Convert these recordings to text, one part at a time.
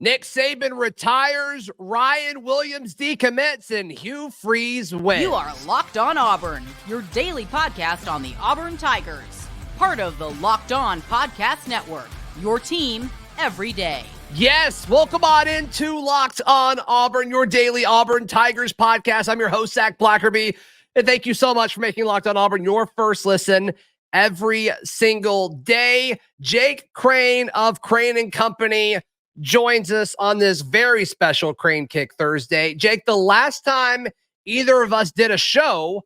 Nick Saban retires, Ryan Williams decommits, and Hugh Freeze wins. You are Locked On Auburn, your daily podcast on the Auburn Tigers. Part of the Locked On Podcast Network, your team every day. Yes, welcome on into Locked On Auburn, your daily Auburn Tigers podcast. I'm your host, Zac Blackerby, and thank you so much for making Locked On Auburn your first listen every single day. Jake Crain of Crain and Company joins us on this very special Crain Kick Thursday. Jake, the last time either of us did a show,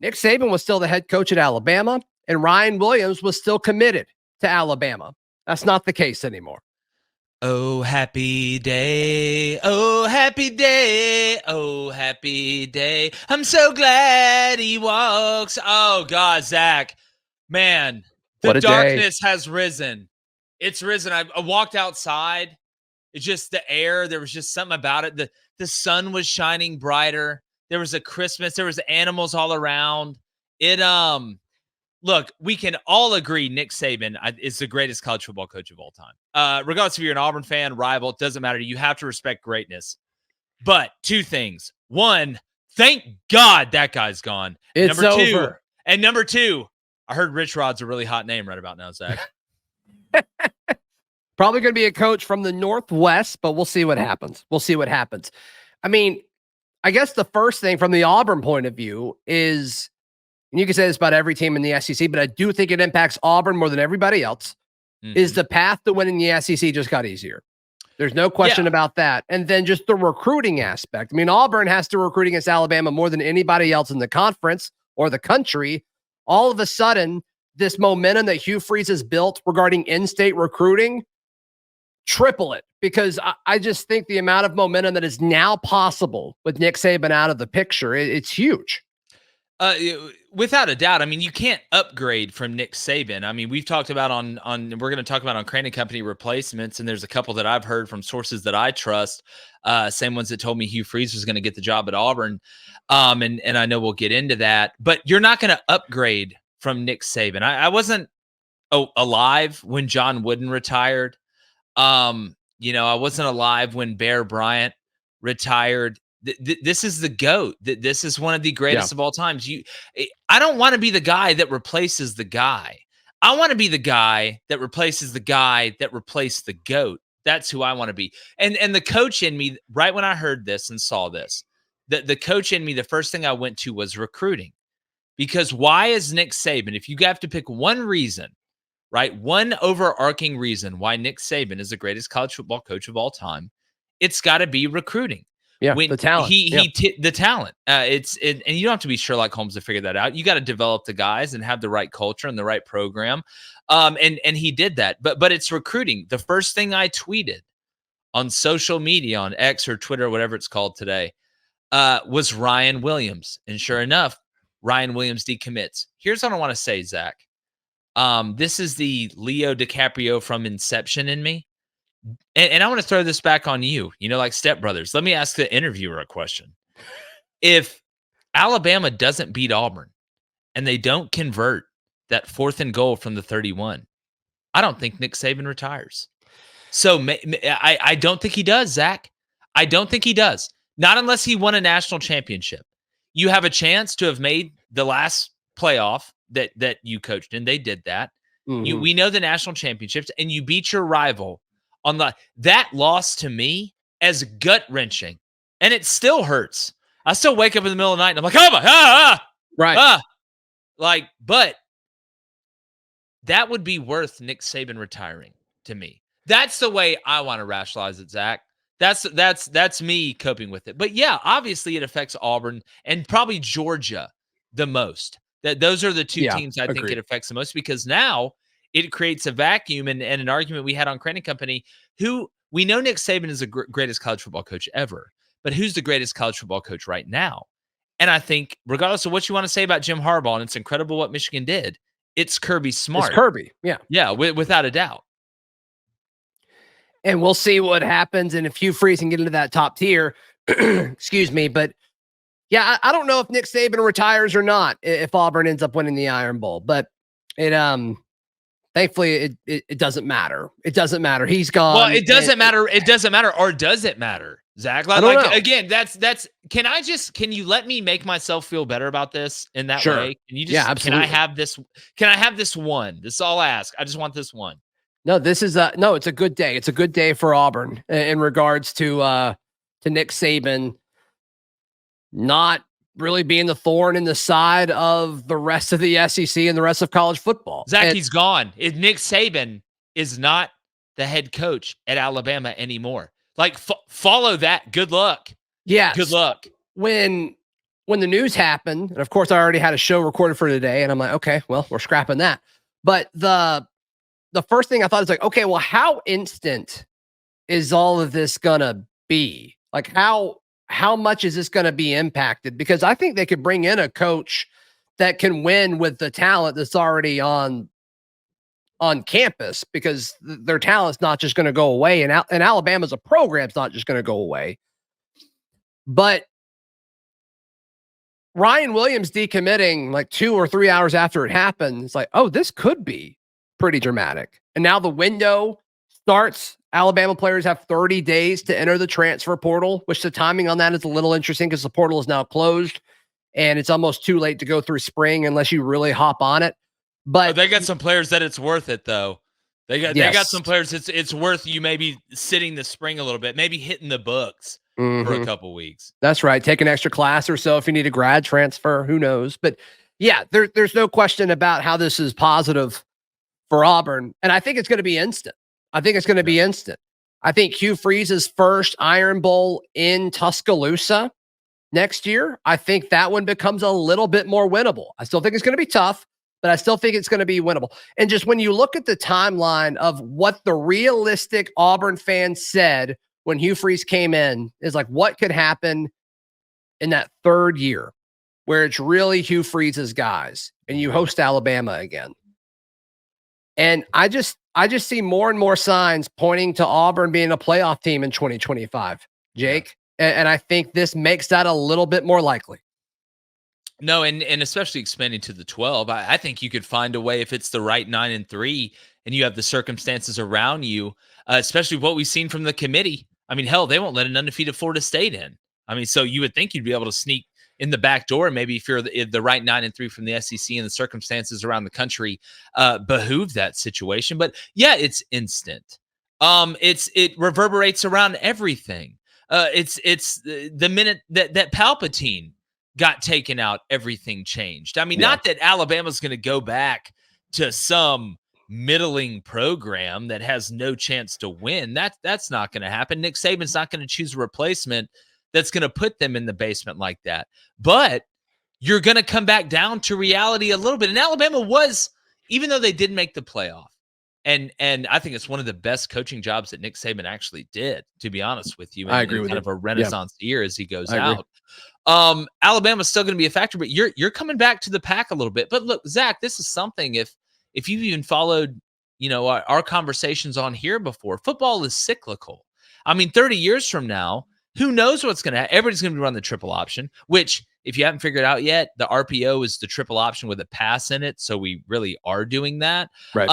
Nick Saban was still the head coach at Alabama, and Ryan Williams was still committed to Alabama. That's not the case anymore. Oh, happy day. Oh, happy day. Oh, happy day. I'm so glad he walks. Oh, God, Zach. Man, the darkness has risen. It's risen. I walked outside. It's just the air. There was just something about it. The sun was shining brighter. There was a Christmas. There was animals all around. Look, we can all agree Nick Saban is the greatest college football coach of all time. Regardless if you're an Auburn fan, rival, it doesn't matter. You have to respect greatness. But two things. One, thank God that guy's gone. It's over. Number two, I heard Rich Rod's a really hot name right about now, Zach. Probably going to be a coach from the Northwest, but we'll see what happens. I mean, I guess the first thing from the Auburn point of view is, and you can say this about every team in the SEC, but I do think it impacts Auburn more than everybody else, is the path to winning the SEC just got easier. There's no question about that. And then just the recruiting aspect. I mean, Auburn has to recruit against Alabama more than anybody else in the conference or the country. All of a sudden, this momentum that Hugh Freeze has built regarding in-state recruiting, triple it, because I just think the amount of momentum that is now possible with Nick Saban out of the picture, it's huge. Without a doubt. I mean, you can't upgrade from Nick Saban. I mean, we've talked about we're going to talk about on Crain and Company replacements, and there's a couple that I've heard from sources that I trust, same ones that told me Hugh Freeze was going to get the job at Auburn. And I know we'll get into that, but you're not going to upgrade from Nick Saban. I wasn't alive when John Wooden retired. I wasn't alive when Bear Bryant retired. This is the GOAT. This is one of the greatest of all times. I don't want to be the guy that replaces the guy. I want to be the guy that replaces the guy that replaced the GOAT. That's who I want to be. And the coach in me, right when I heard this and saw this, the coach in me, the first thing I went to was recruiting. Because why is Nick Saban, if you have to pick one reason, right, one overarching reason why Nick Saban is the greatest college football coach of all time, it's got to be recruiting. Yeah, the talent. The talent. And you don't have to be Sherlock Holmes to figure that out. You got to develop the guys and have the right culture and the right program. And he did that. But it's recruiting. The first thing I tweeted on social media, on X or Twitter, whatever it's called today, was Ryan Williams. And sure enough, Ryan Williams decommits. Here's what I want to say, Zach. This is the Leo DiCaprio from Inception in me. And I want to throw this back on you, like Step Brothers. Let me ask the interviewer a question. If Alabama doesn't beat Auburn and they don't convert that 4th and goal from the 31, I don't think Nick Saban retires. So I don't think he does, Zach. I don't think he does. Not unless he won a national championship. You have a chance to have made the last playoff that you coached in. They did that. Mm-hmm. We know the national championships, and you beat your rival on that loss to me as gut-wrenching, and it still hurts. I still wake up in the middle of the night and I'm like, oh my, right. But that would be worth Nick Saban retiring to me. That's the way I want to rationalize it, Zach. That's me coping with it. But yeah, obviously it affects Auburn and probably Georgia the most. Those are the two teams I think it affects the most, because now it creates a vacuum and an argument we had on Crain and Company, who we know Nick Saban is the greatest college football coach ever, but who's the greatest college football coach right now? And I think regardless of what you want to say about Jim Harbaugh, and it's incredible what Michigan did, it's Kirby Smart. It's Kirby. Yeah. Yeah. Without a doubt. And we'll see what happens. And if Hugh Freeze can get into that top tier, excuse me, but yeah, I don't know if Nick Saban retires or not if Auburn ends up winning the Iron Bowl, but thank thankfully it doesn't matter. It doesn't matter. He's gone. Well, it doesn't matter. It doesn't matter. Or does it matter, Zach? I don't know. Again, can you let me make myself feel better about this in that Sure. way? Can you just, Yeah, absolutely. can I have this one? This is all I ask. I just want this one. No, this is no, it's a good day. It's a good day for Auburn in regards to Nick Saban not really being the thorn in the side of the rest of the SEC and the rest of college football. Zach, he's gone. Nick Saban is not the head coach at Alabama anymore. Like, follow that. Good luck. Yeah. Good luck. When the news happened, and of course I already had a show recorded for today, and I'm like, okay, well, we're scrapping that. But the first thing I thought is like, okay, well, how instant is all of this gonna be? Like, how much is this gonna be impacted? Because I think they could bring in a coach that can win with the talent that's already on campus, because their talent's not just gonna go away, and Alabama's a program's not just gonna go away. But Ryan Williams decommitting like 2 or 3 hours after it happened, it's like, oh, this could be pretty dramatic. And now the window starts. Alabama players have 30 days to enter the transfer portal, which the timing on that is a little interesting because the portal is now closed and it's almost too late to go through spring unless you really hop on it. But they got some players that it's worth it, though. They got some players it's worth you maybe sitting the spring a little bit, maybe hitting the books for a couple weeks. That's right. Take an extra class or so if you need a grad transfer. Who knows? But yeah, there's no question about how this is positive for Auburn. And I think it's going to be instant. I think Hugh Freeze's first Iron Bowl in Tuscaloosa next year, I think that one becomes a little bit more winnable. I still think it's going to be tough, but I still think it's going to be winnable. And just when you look at the timeline of what the realistic Auburn fans said when Hugh Freeze came in, is like, what could happen in that third year where it's really Hugh Freeze's guys and you host Alabama again. And I just see more and more signs pointing to Auburn being a playoff team in 2025, Jake. Yeah. And I think this makes that a little bit more likely. No, and especially expanding to the 12, I think you could find a way if it's the right 9-3 and you have the circumstances around you, especially what we've seen from the committee. I mean, hell, they won't let an undefeated Florida State in. I mean, so you would think you'd be able to sneak in the back door, maybe if you're the right 9-3 from the SEC and the circumstances around the country behoove that situation. But yeah, it's instant. It reverberates around everything. It's the minute that Palpatine got taken out, everything changed. I mean, not that Alabama's going to go back to some middling program that has no chance to win. That's not going to happen. Nick Saban's not going to choose a replacement that's going to put them in the basement like that. But you're going to come back down to reality a little bit. And Alabama was, even though they did make the playoff, and I think it's one of the best coaching jobs that Nick Saban actually did, to be honest with you. I agree with kind you. of a renaissance year as he goes I out. Alabama's still going to be a factor, but you're coming back to the pack a little bit. But look, Zach, this is something, if you've even followed, our conversations on here before, football is cyclical. I mean, 30 years from now, who knows what's going to happen? Everybody's going to be running the triple option, which, if you haven't figured out yet, the RPO is the triple option with a pass in it. So we really are doing that. Right.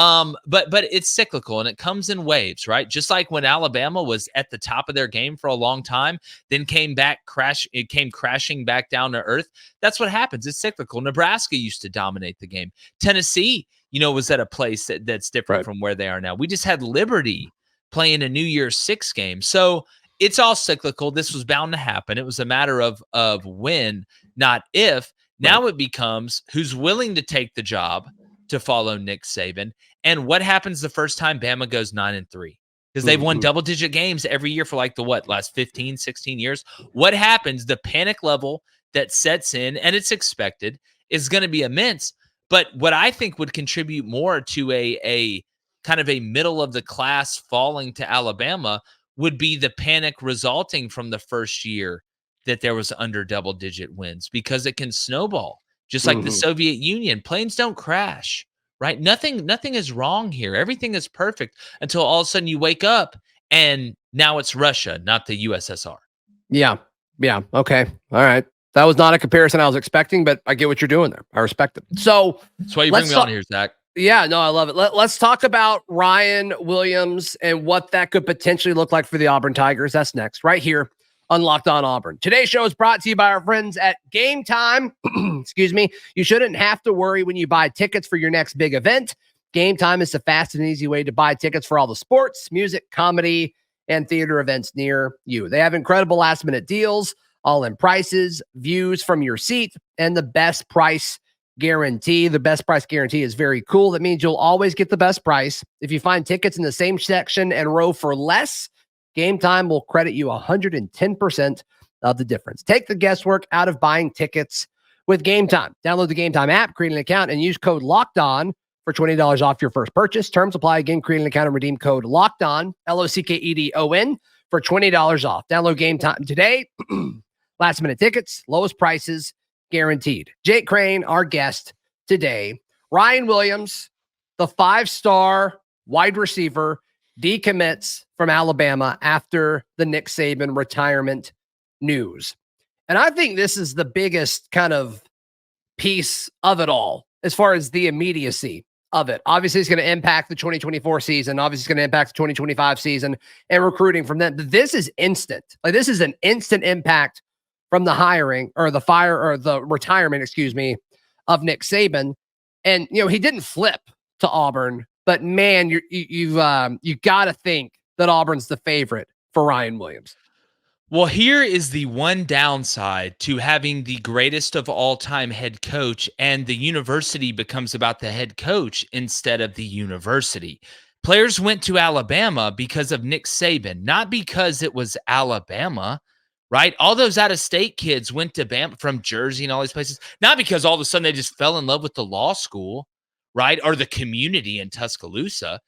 But it's cyclical and it comes in waves, right? Just like when Alabama was at the top of their game for a long time, then came crashing back down to earth. That's what happens. It's cyclical. Nebraska used to dominate the game. Tennessee, was at a place that's different from where they are now. We just had Liberty playing a New Year's Six game. So it's all cyclical. This was bound to happen. It was a matter of when, not if. Now it becomes who's willing to take the job to follow Nick Saban, and what happens the first time Bama goes 9-3, because they've won double-digit games every year for last 15, 16 years. What happens? The panic level that sets in, and it's expected, is going to be immense. But what I think would contribute more to a kind of a middle of the class falling to Alabama would be the panic resulting from the first year that there was under double-digit wins, because it can snowball, just like the Soviet Union. Planes don't crash, right? Nothing is wrong here. Everything is perfect until all of a sudden you wake up and now it's Russia, not the USSR. Yeah. Okay. All right. That was not a comparison I was expecting, but I get what you're doing there. I respect it. So that's why you bring me on here, Zach. Yeah, no, I love it. Let's talk about Ryan Williams and what that could potentially look like for the Auburn Tigers. That's next, right here on Locked On Auburn. Today's show is brought to you by our friends at Game Time. Excuse me. You shouldn't have to worry when you buy tickets for your next big event. Game Time is the fast and easy way to buy tickets for all the sports, music, comedy, and theater events near you. They have incredible last-minute deals, all-in prices, views from your seat, and the best price guarantee. The best price guarantee is very cool. That means you'll always get the best price. If you find tickets in the same section and row for less, Game Time will credit you 110% of the difference. Take the guesswork out of buying tickets with Game Time. Download the Game Time app, create an account, and use code LOCKEDON for $20 off your first purchase. Terms apply. Again, create an account and redeem code LOCKEDON, LOCKEDON, for $20 off. Download Game Time today. Last minute tickets, lowest prices, guaranteed. Jake Crain, our guest today. Ryan Williams, the 5-star wide receiver, decommits from Alabama after the Nick Saban retirement news. And I think this is the biggest kind of piece of it all as far as the immediacy of it. Obviously, it's going to impact the 2024 season. Obviously, it's going to impact the 2025 season and recruiting from them. But this is instant. Like, this is an instant impact from the hiring or the fire or the retirement, of Nick Saban. And, he didn't flip to Auburn, but man, you got to think that Auburn's the favorite for Ryan Williams. Well, here is the one downside to having the greatest of all time head coach, and the university becomes about the head coach instead of the university. Players went to Alabama because of Nick Saban, not because it was Alabama. Right? All those out-of-state kids went to Bama from Jersey and all these places, not because all of a sudden they just fell in love with the law school, right? Or the community in Tuscaloosa.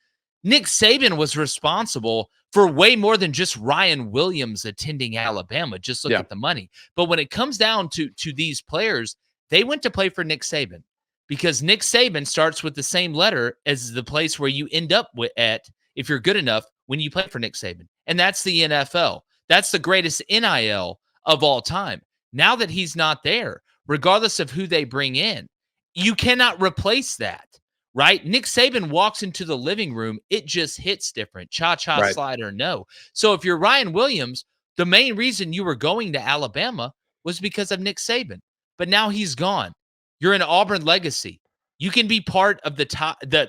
Nick Saban was responsible for way more than just Ryan Williams attending Alabama. Just look at the money. But when it comes down to these players, they went to play for Nick Saban because Nick Saban starts with the same letter as the place where you end up at if you're good enough when you play for Nick Saban. And that's the NFL. That's the greatest NIL of all time. Now that he's not there, regardless of who they bring in, you cannot replace that, right? Nick Saban walks into the living room, it just hits different. Cha-cha slider, no. So if you're Ryan Williams, the main reason you were going to Alabama was because of Nick Saban. But now he's gone. You're an Auburn legacy. You can be part of the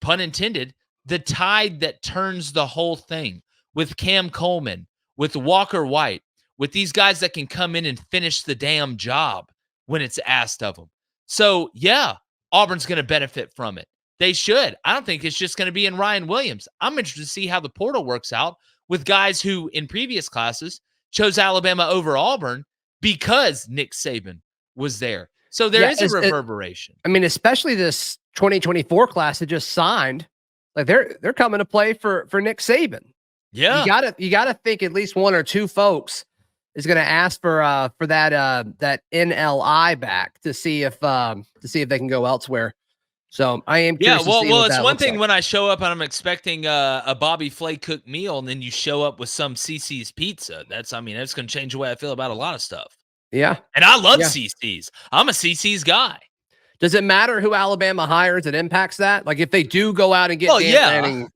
pun intended, the tide that turns the whole thing with Cam Coleman, with Walker White, with these guys that can come in and finish the damn job when it's asked of them. So, yeah, Auburn's going to benefit from it. They should. I don't think it's just going to be in Ryan Williams. I'm interested to see how the portal works out with guys who in previous classes chose Alabama over Auburn because Nick Saban was there. So there is a reverberation. Especially this 2024 class that just signed, like they're coming to play for Nick Saban. Yeah, you gotta think at least one or two folks is going to ask for that NLI back to see if they can go elsewhere. So I am curious. Well, it's one thing when I show up and I'm expecting a Bobby Flay cooked meal, and then you show up with some CC's pizza. That's going to change the way I feel about a lot of stuff. Yeah, and I love CC's. I'm a CC's guy. Does it matter who Alabama hires? It impacts that. Like if they do go out and get Manning,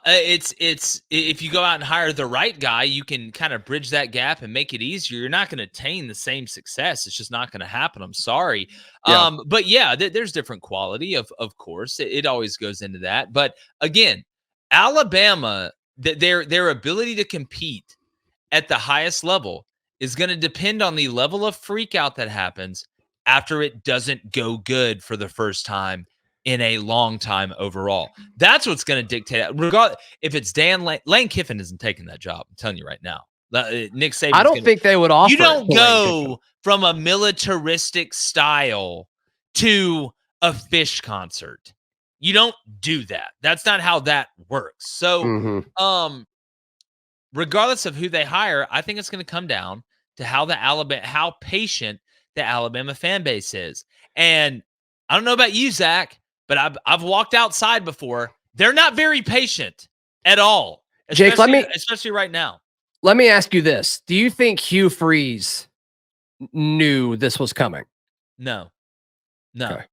it's if you go out and hire the right guy, you can kind of bridge that gap and make it easier. You're not going to attain the same success. It's just not going to happen. I'm sorry. But there's different quality of course. It always goes into that. But again, Alabama, their ability to compete at the highest level is going to depend on the level of freak out that happens after it doesn't go good for the first time in a long time overall. That's what's going to dictate it. Regardless, if it's Lane Kiffin isn't taking that job. I'm telling you right now. Nick Saban. I don't think they would offer. You don't go from a militaristic style to a fish concert. You don't do that. That's not how that works. So, regardless of who they hire, I think it's going to come down to how patient the Alabama fan base is. And I don't know about you, Zach, but I've walked outside before. They're not very patient at all. Jake, especially right now. Let me ask you this. Do you think Hugh Freeze knew this was coming? No. Okay.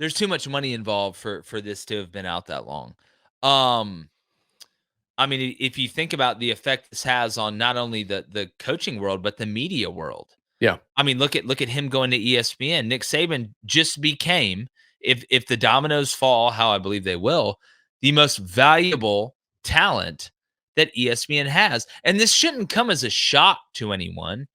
There's too much money involved for this to have been out that long. I mean, if you think about the effect this has on not only the coaching world, but the media world. Yeah. I mean, look at him going to ESPN. Nick Saban just became, if the dominoes fall, how I believe they will, the most valuable talent that ESPN has. And this shouldn't come as a shock to anyone.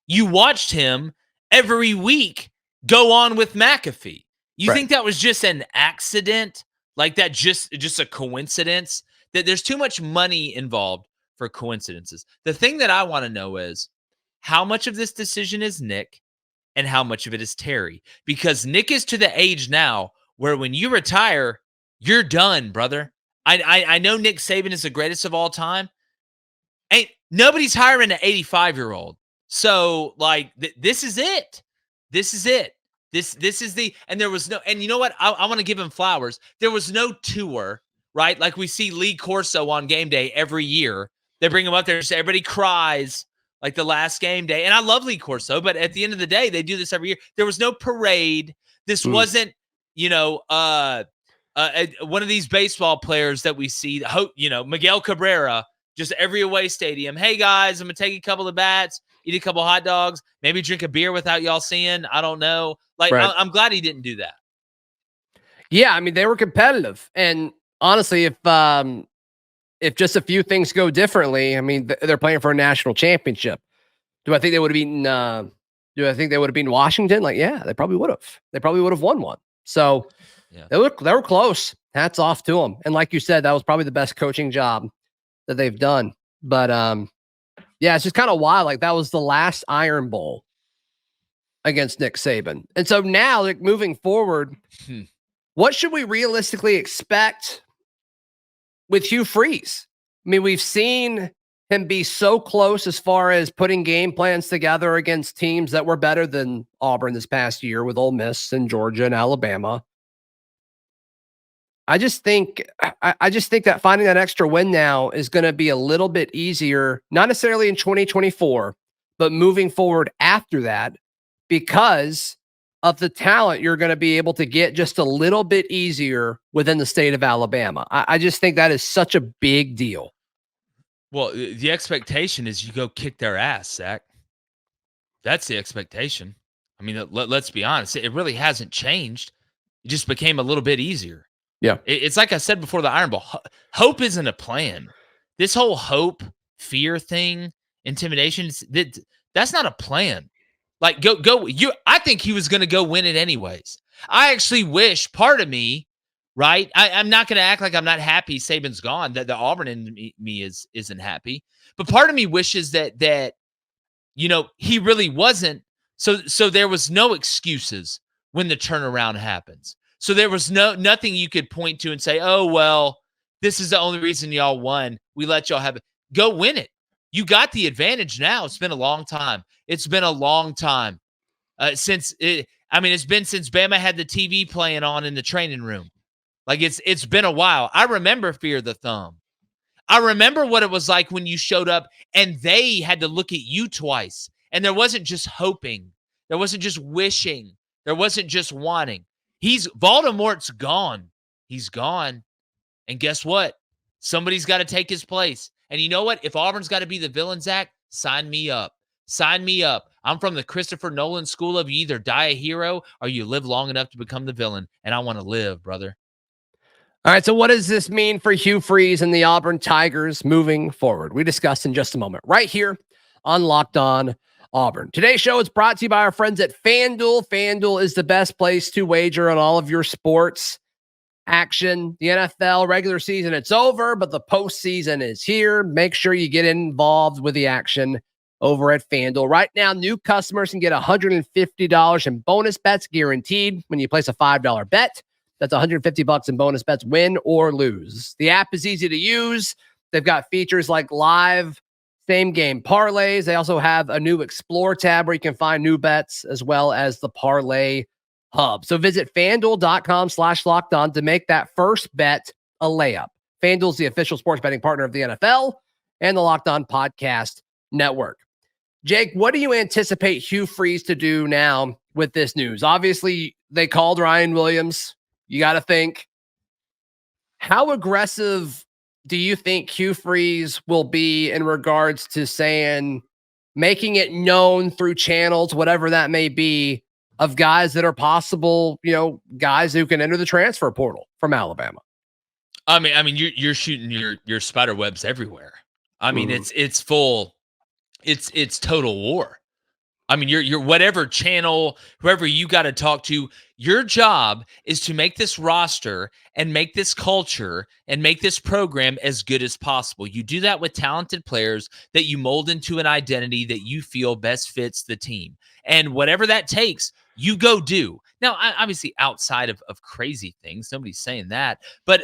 You watched him every week go on with McAfee. You think that was just an accident? Like that just a coincidence? That there's too much money involved for coincidences. The thing that I want to know is how much of this decision is Nick and how much of it is Terry? Because Nick is to the age now where when you retire, you're done, brother. I know Nick Saban is the greatest of all time. Nobody's hiring an 85-year-old. So like this is it. This is it. This is the, and there was no, and you know what? I want to give him flowers. There was no tour, right? Like we see Lee Corso on game day every year. They bring him up there, so everybody cries like the last game day. And I love Lee Corso, but at the end of the day, they do this every year. There was no parade. This wasn't, one of these baseball players that we see, Miguel Cabrera, just every away stadium. Hey guys, I'm going to take a couple of bats, eat a couple of hot dogs, maybe drink a beer without y'all seeing. I don't know. Like, I'm glad he didn't do that. Yeah. I mean, they were competitive. And honestly, if just a few things go differently, I mean, they're playing for a national championship. Do I think they would have beaten Washington? Like, yeah, they probably would have. They probably would have won one. So they were close. Hats off to them. And like you said, that was probably the best coaching job that they've done. But yeah, it's just kind of wild. Like that was the last Iron Bowl against Nick Saban. And so now, like moving forward, what should we realistically expect with Hugh Freeze? I mean, we've seen him be so close as far as putting game plans together against teams that were better than Auburn this past year with Ole Miss and Georgia and Alabama. I just think that finding that extra win now is going to be a little bit easier, not necessarily in 2024, but moving forward after that, because of the talent you're going to be able to get just a little bit easier within the state of Alabama. I just think that is such a big deal. Well, the expectation is you go kick their ass, Zach. That's the expectation. I mean, let's be honest. It really hasn't changed. It just became a little bit easier. Yeah. It's like I said before the Iron Bowl. Hope isn't a plan. This whole hope, fear thing, intimidation, that's not a plan. Like, go. I think he was going to go win it anyways. I actually wish, part of me, right? I'm not going to act like I'm not happy Saban's gone, that the Auburn in me isn't happy. But part of me wishes that he really wasn't. So there was no excuses when the turnaround happens. So there was nothing you could point to and say, oh, well, this is the only reason y'all won. We let y'all have it. Go win it. You got the advantage now. It's been a long time. It's been a long time it's been since Bama had the TV playing on in the training room. Like it's been a while. I remember Fear the Thumb. I remember what it was like when you showed up and they had to look at you twice. And there wasn't just hoping. There wasn't just wishing. There wasn't just wanting. Voldemort's gone. He's gone. And guess what? Somebody's got to take his place. And you know what? If Auburn's got to be the villain, Zach, sign me up. Sign me up. I'm from the Christopher Nolan school of you either die a hero or you live long enough to become the villain. And I want to live, brother. All right, so what does this mean for Hugh Freeze and the Auburn Tigers moving forward? We discuss in just a moment, right here on Locked On Auburn. Today's show is brought to you by our friends at FanDuel. FanDuel is the best place to wager on all of your sports action. The NFL regular season, it's over, but the postseason is here. Make sure you get involved with the action over at FanDuel. Right now, new customers can get $150 in bonus bets guaranteed when you place a $5 bet. That's $150 in bonus bets, win or lose. The app is easy to use. They've got features like live same-game parlays. They also have a new Explore tab where you can find new bets as well as the Parlay Hub. So visit FanDuel.com/lockedon to make that first bet a layup. FanDuel's the official sports betting partner of the NFL and the Locked On Podcast Network. Jake, what do you anticipate Hugh Freeze to do now with this news? Obviously, they called Ryan Williams you got to think, how aggressive do you think Hugh Freeze will be in regards to making it known through channels, whatever that may be, of guys that are possible, guys who can enter the transfer portal from Alabama? I mean, you're shooting your spider webs everywhere. I mean, it's full, it's total war. I mean, you're whatever channel, whoever you got to talk to, your job is to make this roster and make this culture and make this program as good as possible. You do that with talented players that you mold into an identity that you feel best fits the team. And whatever that takes, you go do. Now, obviously, outside of crazy things, nobody's saying that, but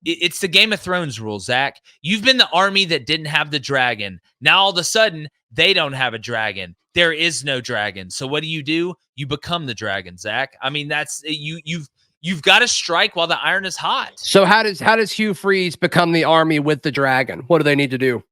it's the Game of Thrones rule, Zach. You've been the army that didn't have the dragon. Now all of a sudden, they don't have a dragon. There is no dragon. So what do? You become the dragon, Zach. I mean, that's you've got to strike while the iron is hot. So how does Hugh Freeze become the army with the dragon? What do they need to do?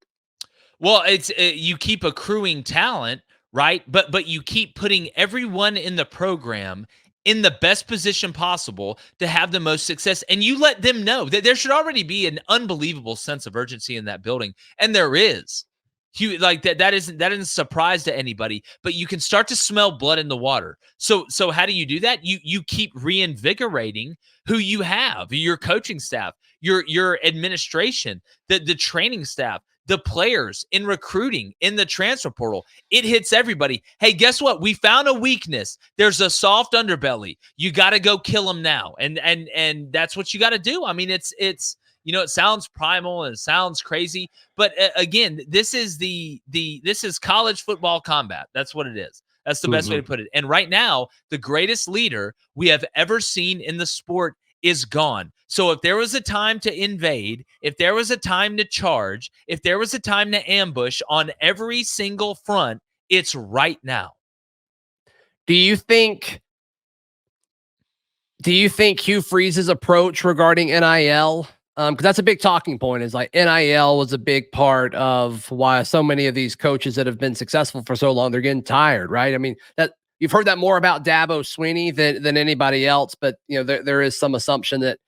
Well, it's you keep accruing talent, right? But you keep putting everyone in the program in the best position possible to have the most success. And you let them know that there should already be an unbelievable sense of urgency in that building. And there is. Like that isn't a surprise to anybody, but you can start to smell blood in the water. So how do you do that? You keep reinvigorating who you have, your coaching staff, your administration, the training staff, the players, in recruiting, in the transfer portal. It hits everybody. Hey, guess what? We found a weakness. There's a soft underbelly. You got to go kill them now. And that's what you got to do. I mean, it's it sounds primal and it sounds crazy, but again, this is this is college football combat. That's what it is. That's the best way to put it. And right now, the greatest leader we have ever seen in the sport is gone. So if there was a time to invade, if there was a time to charge, if there was a time to ambush on every single front, it's right now. Do you think Hugh Freeze's approach regarding NIL, because that's a big talking point, is like NIL was a big part of why so many of these coaches that have been successful for so long, they're getting tired, right? I mean, that you've heard that more about Dabo Swinney than anybody else, but there is some assumption that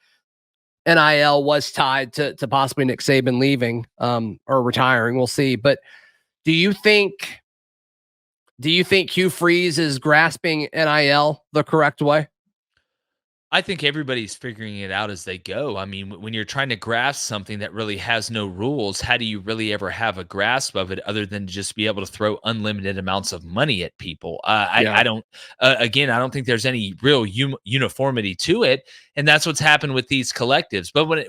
NIL was tied to possibly Nick Saban leaving or retiring. We'll see. But do you think Hugh Freeze is grasping NIL the correct way? I think everybody's figuring it out as they go. I mean, when you're trying to grasp something that really has no rules, how do you really ever have a grasp of it other than to just be able to throw unlimited amounts of money at people? I don't think there's any real uniformity to it. And that's what's happened with these collectives. But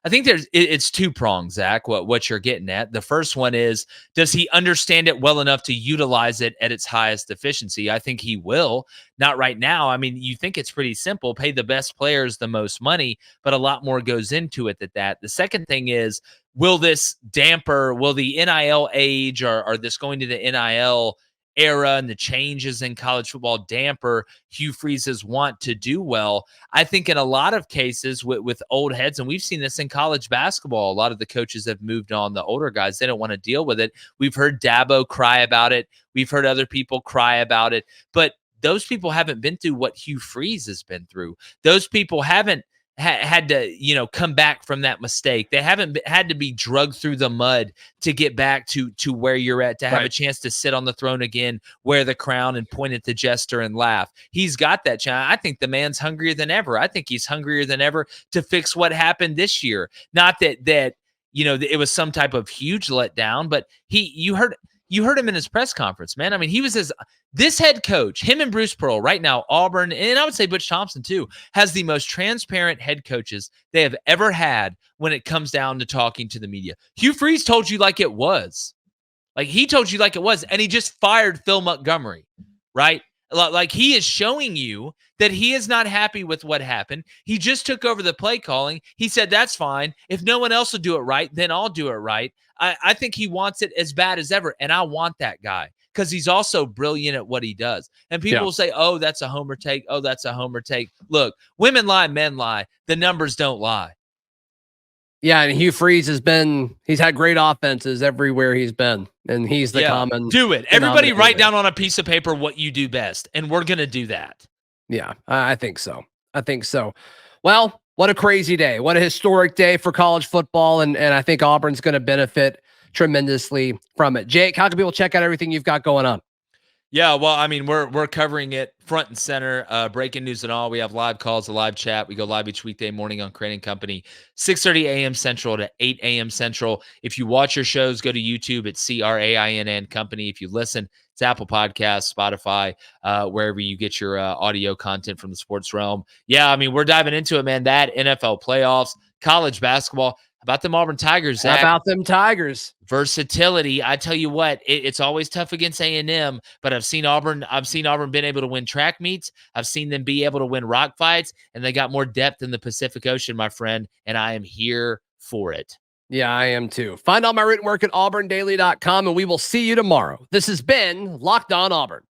I think it's two prongs, Zach, what you're getting at. The first one is, does he understand it well enough to utilize it at its highest efficiency? I think he will. Not right now. I mean, you think it's pretty simple. Pay the best players the most money, but a lot more goes into it than that. The second thing is, will the NIL age or this going to the NIL era and the changes in college football damper Hugh Freeze's want to do well? I think in a lot of cases with old heads, and we've seen this in college basketball, a lot of the coaches have moved on. The older guys, they don't want to deal with it. We've heard Dabo cry about it. We've heard other people cry about it, but those people haven't been through what Hugh Freeze has been through. Those people haven't had to, come back from that mistake. They haven't had to be drugged through the mud to get back to where you're at, to have a chance to sit on the throne again, wear the crown and point at the jester and laugh. He's got that chance. I think the man's hungrier than ever. I think he's hungrier than ever to fix what happened this year. Not that it was some type of huge letdown, but you heard him in his press conference, man. I mean, he was this head coach, him and Bruce Pearl right now, Auburn, and I would say Butch Thompson too, has the most transparent head coaches they have ever had when it comes down to talking to the media. Hugh Freeze told you like it was. Like, he told you like it was, and he just fired Phil Montgomery, right? Like, he is showing you that he is not happy with what happened. He just took over the play calling. He said, that's fine. If no one else will do it right, then I'll do it right. I think he wants it as bad as ever, and I want that guy because he's also brilliant at what he does. And people will say, oh, that's a homer take. Oh, that's a homer take. Look, women lie, men lie. The numbers don't lie. Yeah, and Hugh Freeze he's had great offenses everywhere he's been, and he's the common. Do it. Everybody write down on a piece of paper what you do best, and we're going to do that. Yeah, I think so. I think so. Well, what a crazy day. What a historic day for college football. And I think Auburn's going to benefit tremendously from it. Jake, how can people check out everything you've got going on? Yeah, well, I mean, we're covering it front and center, breaking news and all. We have live calls, a live chat. We go live each weekday morning on Crain and Company, 6:30 a.m. Central to 8 a.m. Central. If you watch your shows, go to YouTube at CRAINN Company. If you listen, it's Apple Podcasts, Spotify, wherever you get your audio content from the sports realm. Yeah, I mean, we're diving into it, man. That NFL playoffs, college basketball. About them Auburn Tigers, Zach. How about them Tigers? Versatility. I tell you what, it's always tough against A&M, but I've seen Auburn been able to win track meets. I've seen them be able to win rock fights, and they got more depth in the Pacific Ocean, my friend, and I am here for it. Yeah, I am too. Find all my written work at auburndaily.com, and we will see you tomorrow. This has been Locked On Auburn.